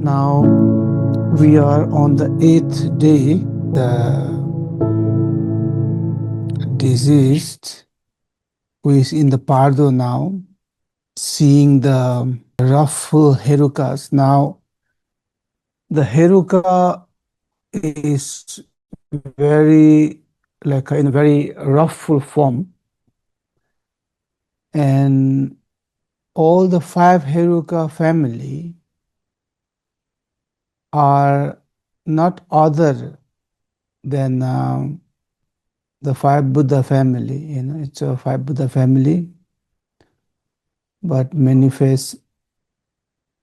Now we are on the 8th day. The deceased, who is in the Bardo now, seeing the Wrathful Herukas. Now the Heruka is very in a very wrathful form, and all the 5 Heruka family are not other than the 5 Buddha family. It's a 5 Buddha family, but manifests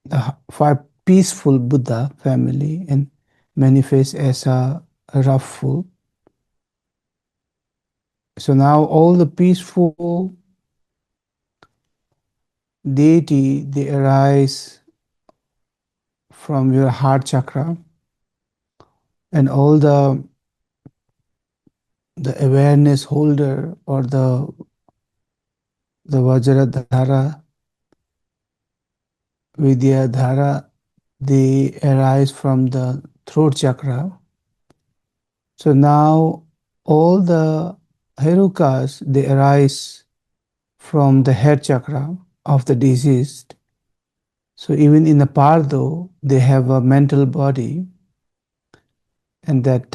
the 5 peaceful Buddha family and manifests as a wrathful. So now all the peaceful deity, they arise from your heart chakra, and all the awareness holder, or the Vajra dhara, Vidya dhara, they arise from the throat chakra. So now all the Herukas, they arise from the head chakra of the deceased. So even in the Bardo, they have a mental body, and that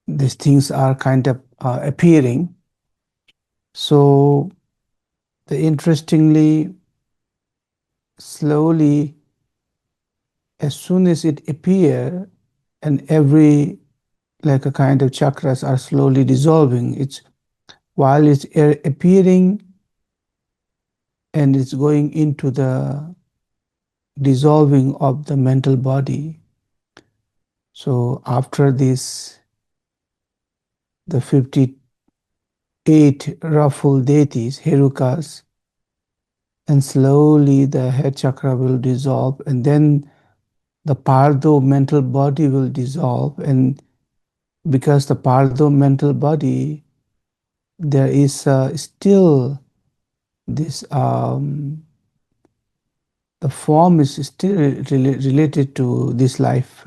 these things are kind of appearing. So interestingly, slowly, as soon as it appear, and every like a kind of chakras are slowly dissolving. It's while it's appearing and it's going into the dissolving of the mental body. So after this, the 58 Wrathful Deities, Herukas, and slowly the head chakra will dissolve, and then the Bardo mental body will dissolve. And because the Bardo mental body, there is still this the form is still related to this life,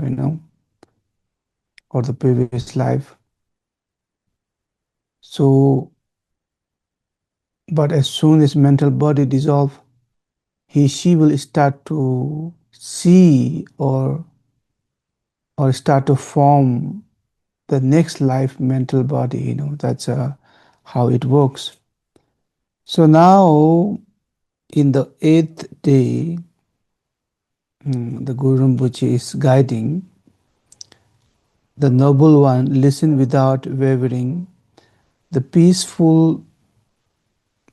or the previous life. So, but as soon as mental body dissolve, she will start to see, or start to form the next life mental body. That's how it works. So now, in the 8th day, the Guru Rinpoche is guiding the noble one. Listen without wavering. The peaceful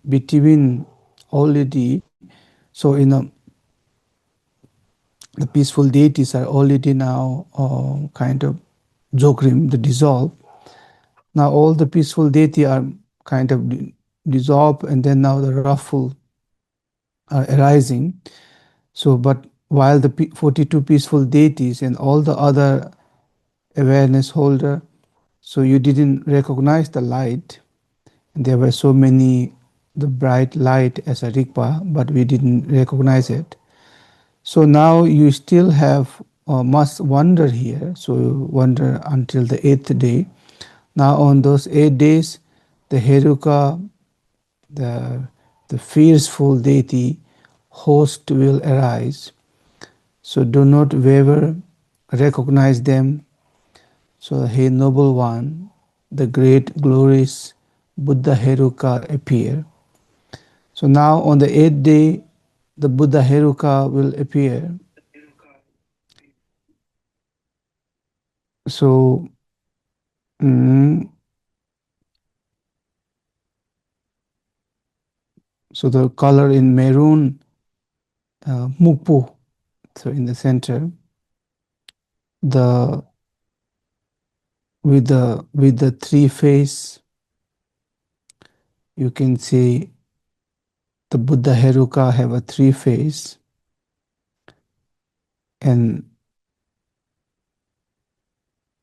between already. So the peaceful deities are already now kind of jogrim, the dissolve. Now all the peaceful deity are kind of dissolved, and then now the wrathful are arising. So, but while the 42 peaceful deities and all the other awareness holder, so you didn't recognize the light. And there were so many, the bright light as a Rigpa, but we didn't recognize it. So now you still have must wonder here. So wonder until the 8th day. Now on those 8 days, the Heruka, the fearful deity host will arise. So do not waver, recognize them. So, hey noble one, the great glorious Buddha Heruka appear. So now on the 8th day, the Buddha Heruka will appear. So, so the color in maroon, mupu, so in the center, the with the 3 face, you can see the Buddha Heruka have a 3 face, and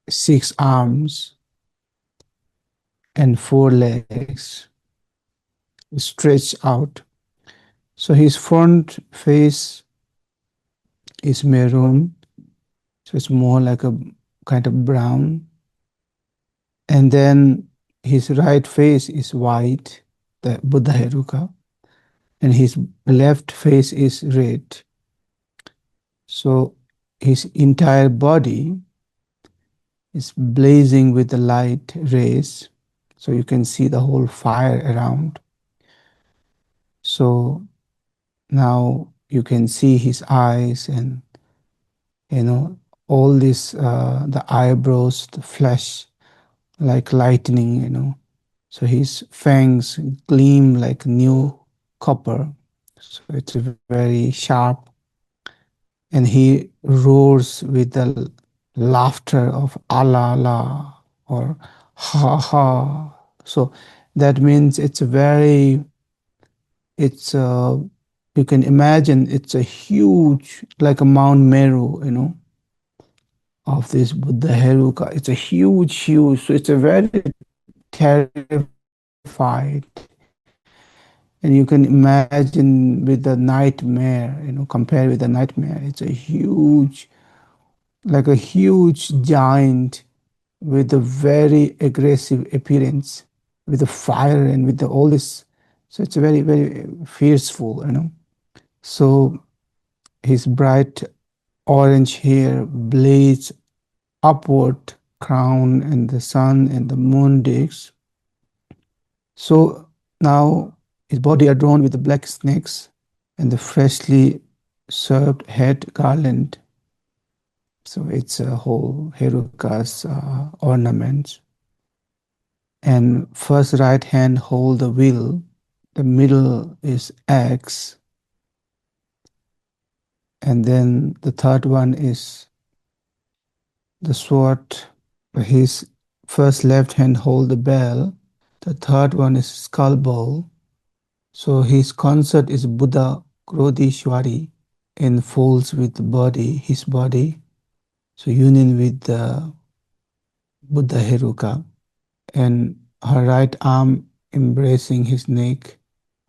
6 arms and 4 legs stretched out. So his front face is maroon, so it's more like a kind of brown. And then his right face is white, the Buddha Heruka, and his left face is red. So his entire body is blazing with the light rays, so you can see the whole fire around. So now you can see his eyes, and all this, the eyebrows, the flesh like lightning. So his fangs gleam like new copper, so it's very sharp, and he roars with the laughter of Allah Allah, or ha ha. So that means it's you can imagine it's a huge, like a Mount Meru, of this Buddha Heruka. It's a huge, so it's a very terrified, and you can imagine with the nightmare, compare with the nightmare. It's a huge, like a huge giant with a very aggressive appearance, with the fire and with all this. So it's very fearful. So his bright orange hair blades upward, crown and the sun and the moon digs. So now his body adorned with the black snakes and the freshly served head garland. So it's a whole Heruka's ornaments. And first right hand hold the wheel, the middle is axe, and then the third one is the sword. His first left hand hold the bell, the third one is skull bowl. So his concept is Buddha Krodishwari, enfolds with the body, his body. So union with the Buddha Heruka, and her right arm embracing his neck,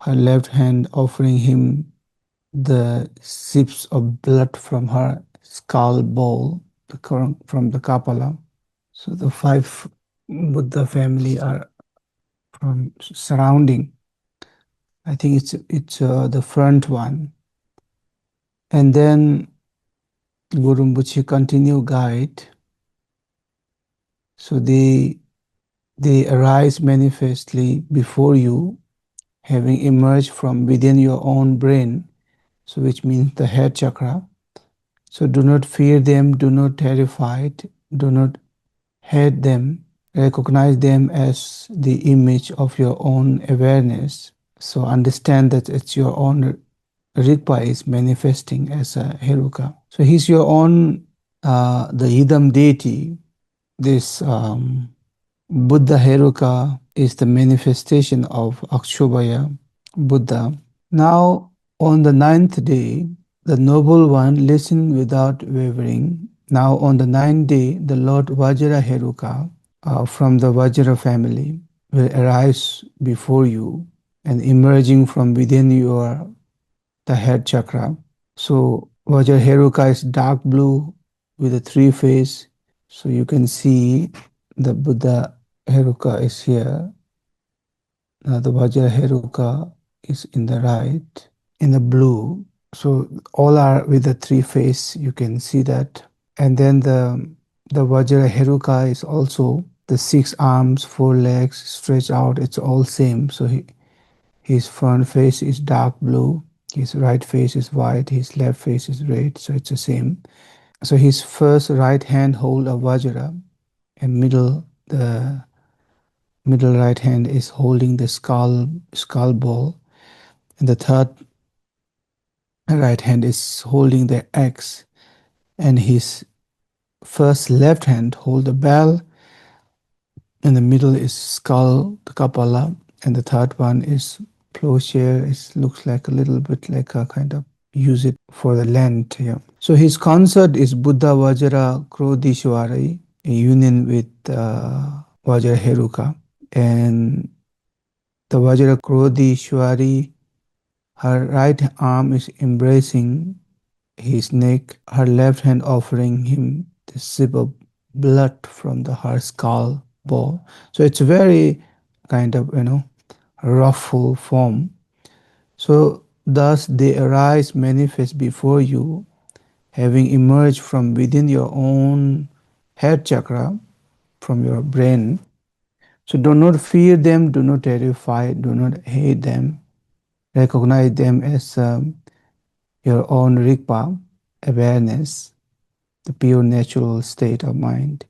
her left hand offering him the sips of blood from her skull bowl, from the Kapala. So the five Buddha family are from surrounding. I think it's the front one, and then Guru Rinpoche continue guide. So they arise manifestly before you, having emerged from within your own brain, so which means the head chakra. So do not fear them, do not terrify it, do not hate them. Recognize them as the image of your own awareness. So understand that it's your own Rigpa is manifesting as a Heruka. So he's your own, the Idam deity. This Buddha Heruka is the manifestation of Akshobhya Buddha. Now, on the ninth day, the noble one listened without wavering. Now, on the ninth day, the Lord Vajra Heruka from the Vajra family will arise before you, and emerging from within the head chakra. So Vajra Heruka is dark blue with a three face. So you can see the Buddha Heruka is here. Now the Vajra Heruka is in the right, in the blue. So all are with the three face. You can see that. And then the Vajra Heruka is also the 6 arms, 4 legs stretched out. It's all same. So his front face is dark blue. His right face is white. His left face is red. So it's the same. So his first right hand hold a Vajra, and the middle right hand is holding the skull ball, and the third right hand is holding the axe, and his first left hand hold the bell, and the middle is skull, the kapala, and the third one is plowshare. It looks like a little bit like a kind of use it for the land. Yeah. So his concert is Buddha Vajra Krodishwari, a union with Vajra Heruka, and the Vajra Krodishwari, her right arm is embracing his neck, her left hand offering him the sip of blood from her skull ball. So it's very kind of, wrathful form. So thus they arise manifest before you, having emerged from within your own head chakra, from your brain. So do not fear them, do not terrify, do not hate them. Recognize them as your own Rigpa, awareness, the pure natural state of mind.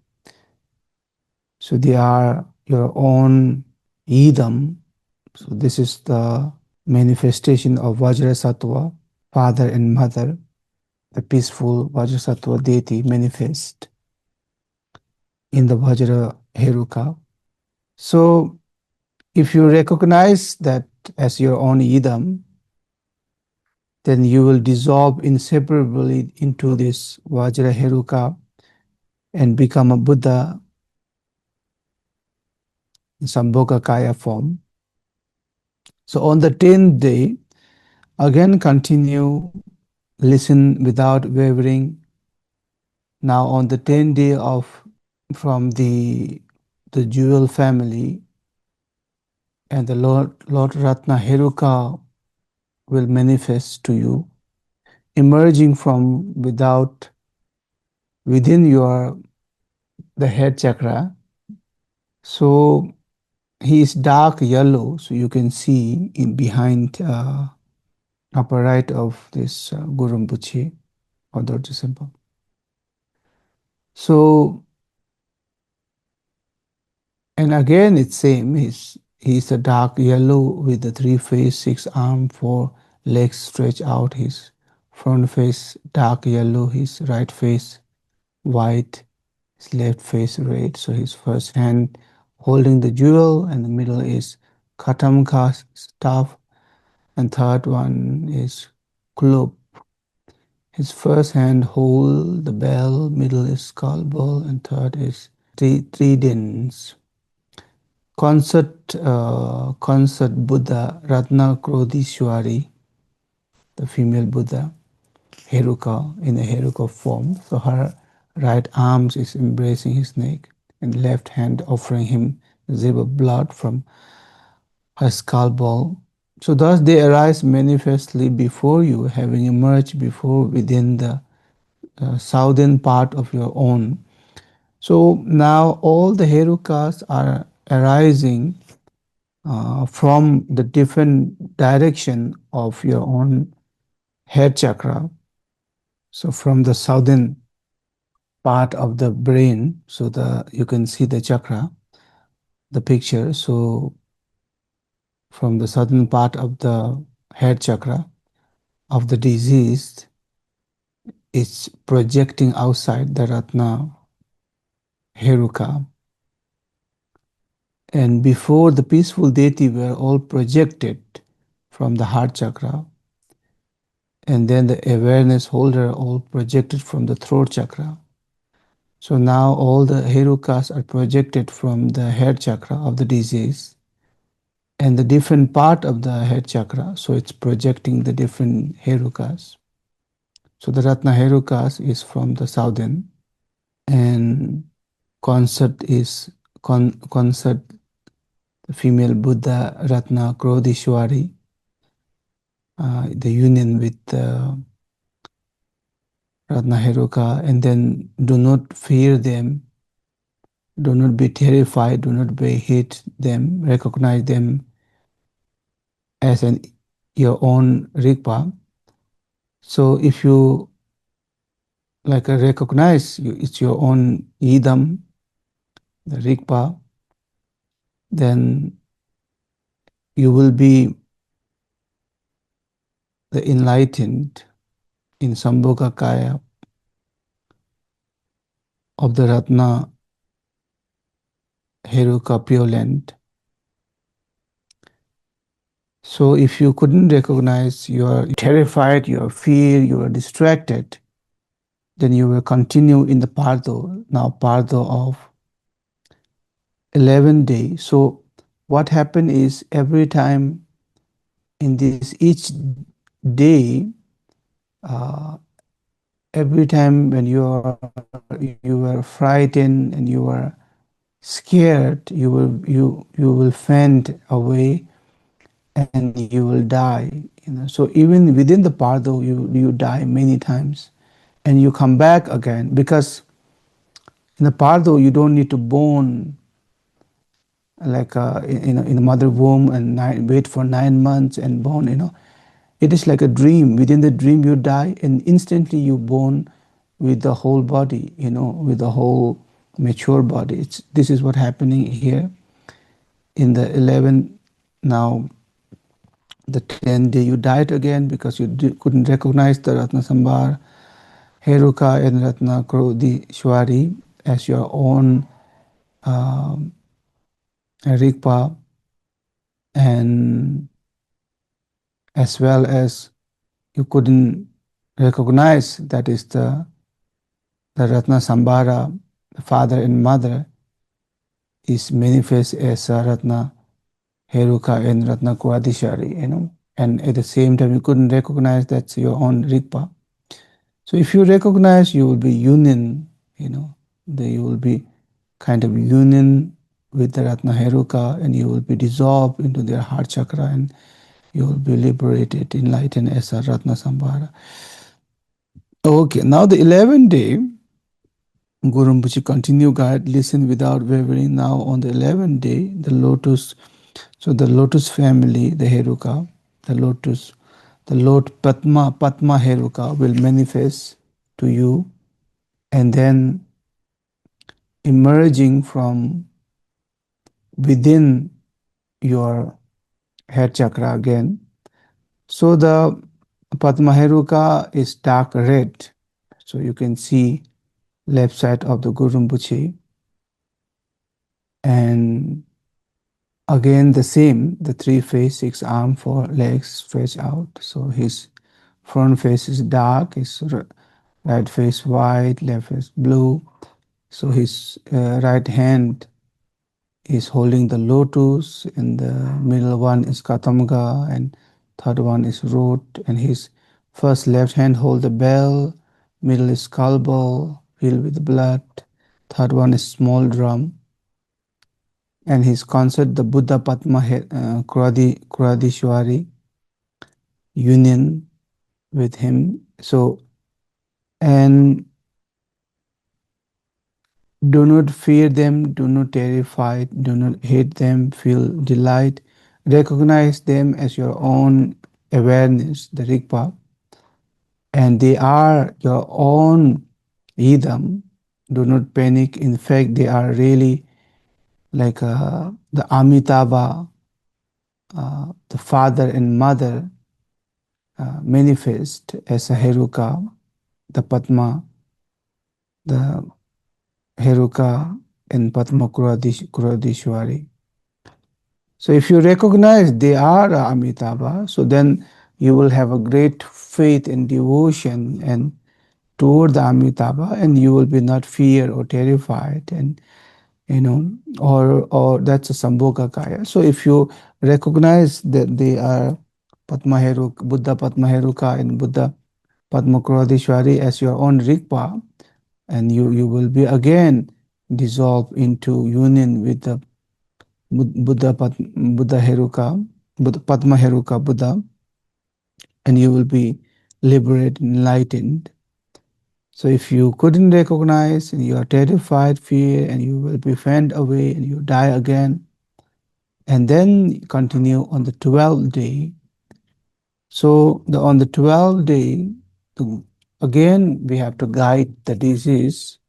So they are your own idam. So this is the manifestation of Vajra Sattva, father and mother, the peaceful Vajrasattva deity manifest in the Vajra Heruka. So if you recognize that as your own idam, then you will dissolve inseparably into this Vajra Heruka and become a Buddha in Sambhogakaya form. So on the 10th day, again continue, listen without wavering. Now on the 10th day of from the jewel family, and the Lord Ratna Heruka will manifest to you, emerging from within the head chakra. So he is dark yellow, so you can see in behind upper right of this Guru Rinpoche or Dorje symbol. So, and again it's same. He's a dark yellow with the 3 face, 6 arm, 4 legs stretch out. His front face dark yellow, his right face white, his left face red. So his first hand holding the jewel, and the middle is katamka staff, and third one is club. His first hand hold the bell, middle is skull ball, and third is tridents. Concert Buddha Ratna Krodishwari, the female Buddha Heruka in a Heruka form. So her right arms is embracing his neck, and left hand offering him a zip of blood from her skull ball. So thus they arise manifestly before you, having emerged before within the southern part of your own. So now all the Herukas are arising from the different direction of your own head chakra. So from the southern part of the brain, so you can see the chakra, the picture. So from the southern part of the head chakra of the deceased, it's projecting outside the Ratna Heruka. And before the peaceful deity were all projected from the heart chakra, and then the awareness holder all projected from the throat chakra. So now all the Herukas are projected from the head chakra of the disease, and the different part of the head chakra, so it's projecting the different Herukas. So the Ratna Herukas is from the southern, and concert the female Buddha Ratna Krodishwari, the union with Ratna Heruka, and then do not fear them, do not be terrified, do not be hate them, recognize them as your own Rigpa. So if you recognize it's your own idam, the Rigpa, then you will be the enlightened in Sambhogakaya of the Ratna Heruka Pure Land. So if you couldn't recognize, you are terrified, you are fear, you are distracted, then you will continue in the Bardo, now Bardo of 11 days. So what happened is every time in this each day, every time when you were frightened and you were scared, you will faint away and you will die. So even within the Bardo, you die many times, and you come back again, because in the Bardo you don't need to born like in a mother womb and wait for 9 months and born. It is like a dream. Within the dream you die, and instantly you born with the whole body, with the whole mature body. This is what happening here in the 11th. Now the 10th day you died again because you couldn't recognize the Ratna Sambar, Heruka and Ratna Shwari as your own um, Rigpa, and as well as you couldn't recognize that is the Ratna Sambhara, the father and mother, is manifest as Ratna Heruka and Ratna Kuadishari. And at the same time, you couldn't recognize that's your own Rigpa. So if you recognize, you will be you will be kind of union with the Ratna Heruka, and you will be dissolved into their heart chakra, and you will be liberated, enlightened as a Ratna Sambhara. Okay, now the 11th day, Guru Rinpoche continue guide, listen without wavering. Now on the 11th day, the lotus, so the lotus family, the Heruka, the lotus, the Lord Padma Heruka will manifest to you, and then emerging from within your head chakra again. So the Padma Heruka is dark red. So you can see left side of the Guru Rinpoche, and again the same, the 3 face, 6 arm, 4 legs stretch out. So his front face is dark, his right face white, left face blue. So his right hand is holding the lotus, and the middle one is Katamga, and third one is root, and his first left hand hold the bell, middle is skull ball filled with blood, third one is small drum, and his concert the Buddha Padma Kuradishwari union with him. So, and do not fear them, do not terrify, do not hate them, feel delight. Recognize them as your own awareness, the Rigpa, and they are your own Idam. Do not panic. In fact, they are really like the Amitabha, the father and mother manifest as a Heruka, the Padma, the Heruka, and Padma Kuradishwari. So if you recognize they are Amitabha, so then you will have a great faith and devotion and toward the Amitabha, and you will be not fear or terrified, and or that's a Sambhoga Kaya. So if you recognize that they are Padma Heruka, Buddha Padma Heruka and Buddha Padma Kuradishwari as your own Rigpa, and you will be again dissolved into union with the Buddha Heruka, Padma Heruka Buddha, and you will be liberated, enlightened. So if you couldn't recognize, and you are terrified, fear, and you will be fanned away and you die again, and then continue on the 12th day. So on the 12th day, again we have to guide the disease.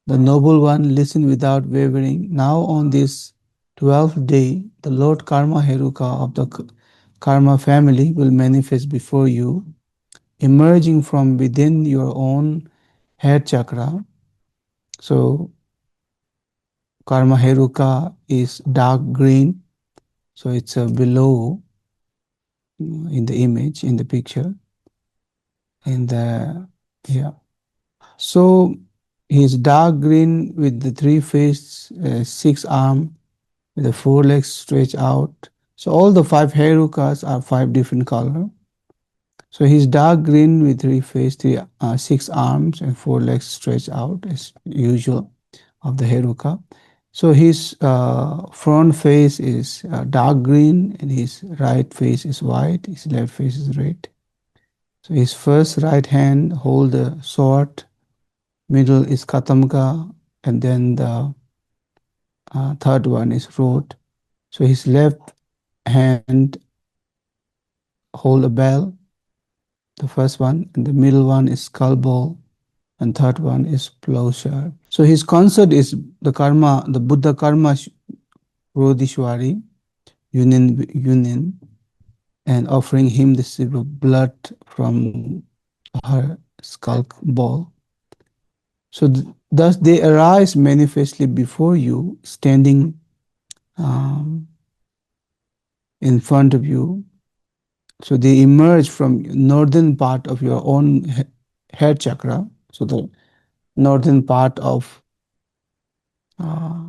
The noble one, listen without wavering. Now on this 12th day, the Lord Karma Heruka of the Karma family will manifest before you, emerging from within your own head chakra. So Karma Heruka is dark green, so it's below in the image, in the picture, in the yeah. So he's dark green with the 3 face, 6 arm, with the 4 legs stretched out. So all the 5 Herukas are 5 different color. So he's dark green with three face, six arms and four legs stretched out as usual of the Heruka. So his front face is dark green and his right face is white, his left face is red. So his first right hand hold the sword, middle is Katamka, and then the third one is rod. So his left hand hold a bell, the first one, and the middle one is skull ball, and third one is plowshare. So his concept is the Buddha Karma Rodishwari, Union, and offering him the silver blood from her skull ball. So thus they arise manifestly before you, standing um, in front of you. So they emerge from northern part of your own head chakra. So the northern part of uh,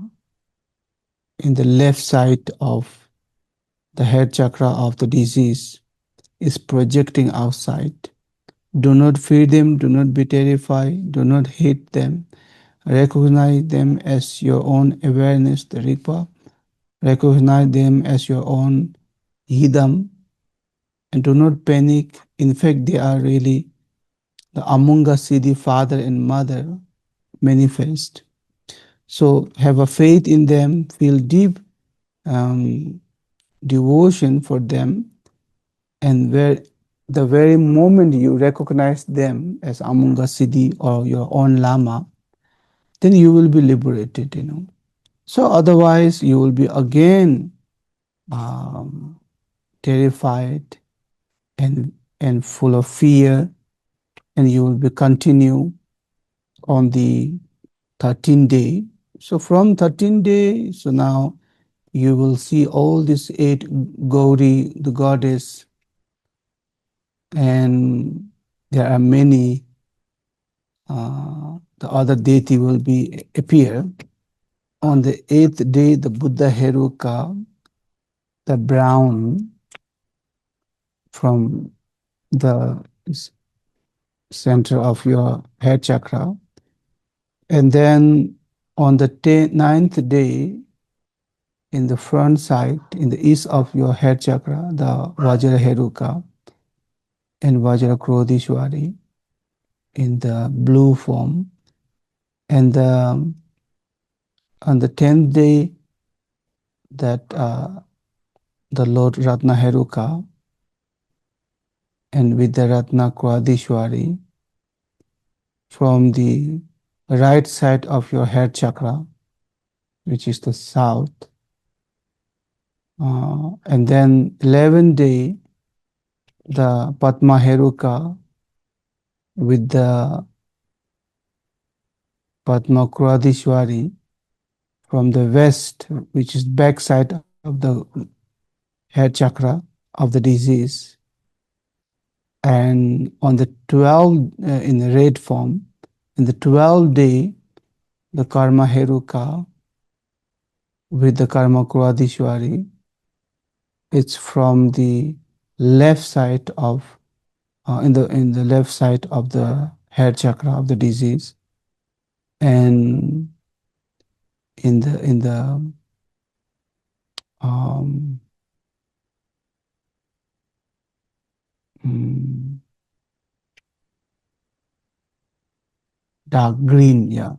in the left side of the head chakra of the disease is projecting outside. Do not fear them, do not be terrified, do not hate them. Recognize them as your own awareness, the Rigpa. Recognize them as your own Hidam, and do not panic. In fact, they are really the Amunga Siddhi father and mother manifest. So have a faith in them, feel deep um, devotion for them, and where the very moment you recognize them as Amunga Siddhi or your own Lama, then you will be liberated. So otherwise, you will be again um, terrified and full of fear, and you will be continue on the 13th day. So from 13th day, so now you will see all these eight Gauri, the goddess, and there are many. The other deity will be appear on the eighth day. The Buddha Heruka, the brown from the center of your head chakra, and then on the ninth day, in the front side, in the east of your head chakra, the Vajra Heruka and Vajra Krodishwari in the blue form. And on the 10th day, that the Lord Ratna Heruka and with the Ratna Krodishwari from the right side of your head chakra, which is the south. And then 11th day, the Padma Heruka with the Padma Krodishwari from the west, which is back side of the head chakra of the disease. And on the 12th, in the red form, in the 12th day, the Karma Heruka with the Karma Krodishwari, it's from the left side of in the left side of the head chakra of the disease, and in the um, mm, dark green, yeah.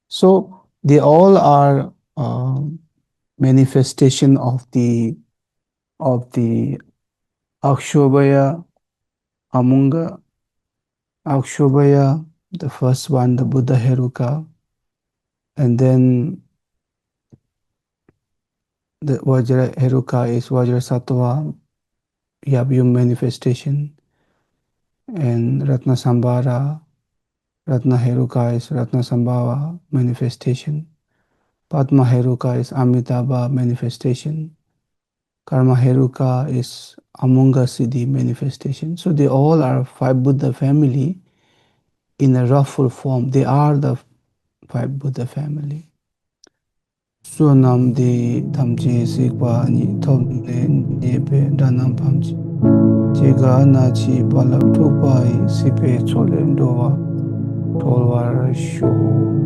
So they all are manifestation of the Akshobhaya Amunga, Akshobhaya, the first one, the Buddha Heruka, and then the Vajra Heruka is Vajra Sattva, Yabyum manifestation, and Ratna Sambhara, Ratna Heruka is Ratna Sambhava manifestation, Padma Heruka is Amitabha manifestation, Karma Heruka is Amunga Siddhi manifestation. So they all are five Buddha family in a roughful form. They are the five Buddha family. So nam de tamche sikpa ni thomne nepe danam pamchi. Jega nachi balap tubai sipe cholem doa tolwar shu.